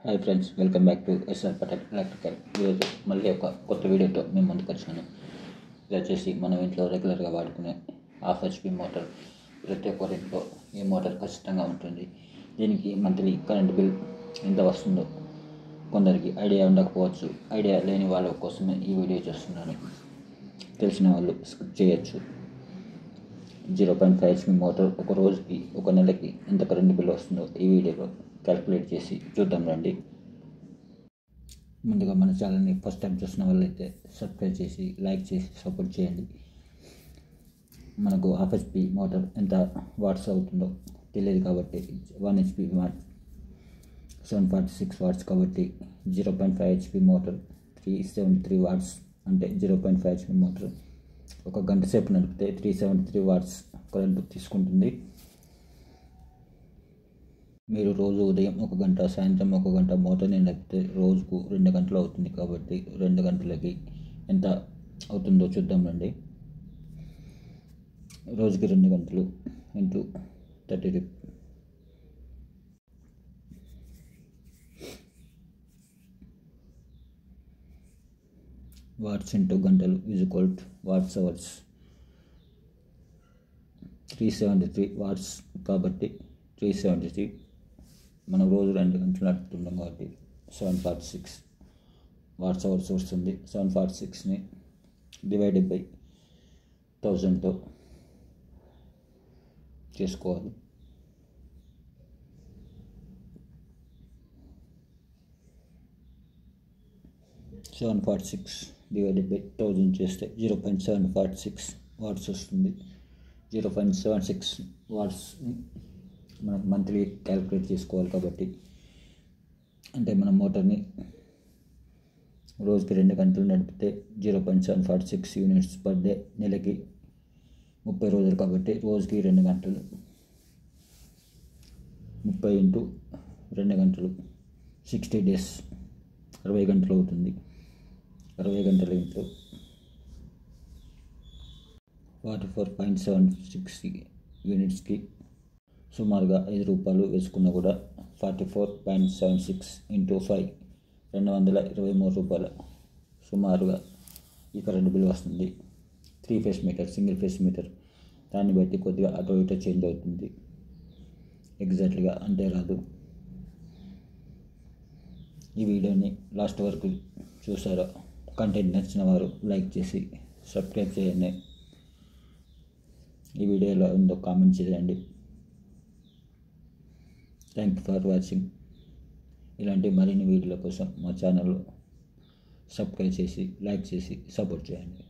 Hi friends, welcome back to S R Patel electrical. ఈరోజు మళ్ళీ ఒక కొత్త వీడియోతో మేము ముందుకు వచ్చాను. ఇది వచ్చేసి మనం ఇంట్లో రెగ్యులర్గా వాడుకునే హాఫ్ హెచ్పి మోటార్. ప్రతి ఒక్కరి ఇంట్లో ఈ మోటార్ ఖచ్చితంగా ఉంటుంది. దీనికి మంత్లీ కరెంట్ బిల్ ఎంత వస్తుందో కొందరికి ఐడియా ఉండకపోవచ్చు. ఐడియా లేని వాళ్ళ కోసమే ఈ వీడియో చేస్తున్నాను. తెలిసిన వాళ్ళు స్కిప్ చేయొచ్చు. 0.5 హెచ్పి మోటార్ ఒక రోజుకి, ఒక నెలకి ఎంత కరెంట్ బిల్ వస్తుందో ఈ వీడియోలో క్యాల్కులేట్ చేసి చూద్దాం రండి. ముందుగా మన ఛానల్ని ఫస్ట్ టైం చూసిన వాళ్ళైతే సబ్స్క్రైబ్ చేసి, లైక్ చేసి సపోర్ట్ చేయండి. మనకు హాఫ్ హెచ్పి మోటార్ ఎంత వాట్స్ అవుతుందో తెలియదు కాబట్టి 1 హెచ్పి 746 వాట్స్ కాబట్టి 0.5 హెచ్పి మోటార్ 373 వాట్స్ అంటే 0.5 హెచ్పి మోటార్ ఒక గంట సేపు నడిపితే 373 వాట్స్ కరెంటు తీసుకుంటుంది. మీరు రోజు ఉదయం 1 గంట, సాయంత్రం 1 గంట మోటార్ని నడిపితే రోజుకు 2 గంటలు అవుతుంది. కాబట్టి 2 గంటలకి ఎంత అవుతుందో చూద్దాం రండి. రోజుకి 2 గంటలు ఇంటూ 30 వాట్స్ ఇంటూ గంటలు is equal to watts hours. 373 watts కాబట్టి 373 మనం రోజు 2 గంటలు నడుపుతున్నాం కాబట్టి 746 వాట్స్ అవర్స్ వస్తుంది. 746ని డివైడెడ్ బై 1000తో చేసుకోవాలి. 746 డివైడెడ్ బై 1000 చేస్తే 0.746 వాట్స్ వస్తుంది. 0.76 వాట్స్ని మనం మంత్లీ క్యాల్కులేట్ చేసుకోవాలి. కాబట్టి అంటే మనం మోటార్ని రోజుకి 2 గంటలు నడిపితే 0.746 యూనిట్స్ పర్ డే, నెలకి 30 రోజులు కాబట్టి రోజుకి 2 గంటలు, 30 ఇంటూ 2 గంటలు 60 డేస్ 60 గంటలు అవుతుంది. 60 గంటల ఇంట్లో 44.76 యూనిట్స్కి సుమారుగా 5 రూపాయలు వేసుకున్నా కూడా 44.76 ఇంటూ 5 223 రూపాయల సుమారుగా ఈ కరెంట్ బిల్ వస్తుంది. 3 face metre, single phase metre దాన్ని బట్టి కొద్దిగా అటు ఇటు చేంజ్ అవుతుంది. ఎగ్జాక్ట్గా అంతే రాదు. ఈ వీడియోని లాస్ట్ వరకు చూసారా? కంటెంట్ నచ్చిన వారు లైక్ చేసి సబ్స్క్రైబ్ చేయండి. ఈ వీడియోలో ఉందో కామెంట్ చేయండి. Thank you for watching. ఇలాంటి మరిన్ని వీడియోల కోసం మా ఛానల్ సబ్స్క్రైబ్ చేసి, లైక్ చేసి సపోర్ట్ చేయండి.